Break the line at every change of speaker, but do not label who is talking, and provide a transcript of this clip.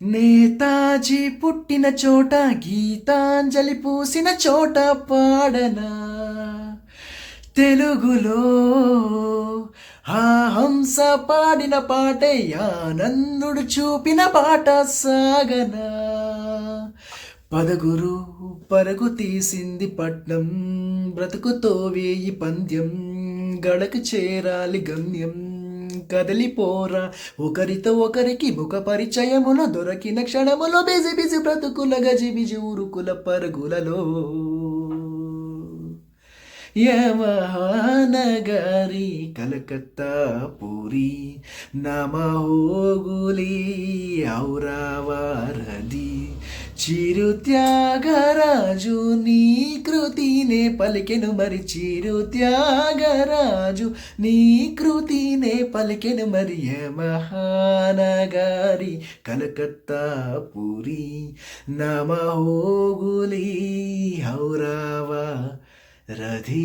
నేతాజీ పుట్టిన చోట గీతాంజలి పూసిన చోట పాడనా తెలుగులో ఆ హంస పాడిన పాటే ఆనందుడు చూపిన పాట సాగనా పదగురు పరుగు తీసింది పట్నం బ్రతుకుతో వేయి పంద్యం గడకు చేరాలి గమ్యం కదలిపోరా ఒకరితో ఒకరికి ముఖ పరిచయములో దొరికిన క్షణములో బిజి బిజి బ్రతుకుల గజిబిజి ఊరుకుల పరుగులలో యమహానగరి కలకత్తా పూరి నమహోగులి ఔరావారది చిరు త్యాగరాజు నీ కృతినే పలికెను మరి చిరు త్యాగరాజు నీ కృతినే పలికెను మరి యమహానగరి కలకత్తా పూరి నమహోగులి ఔరావా రధీ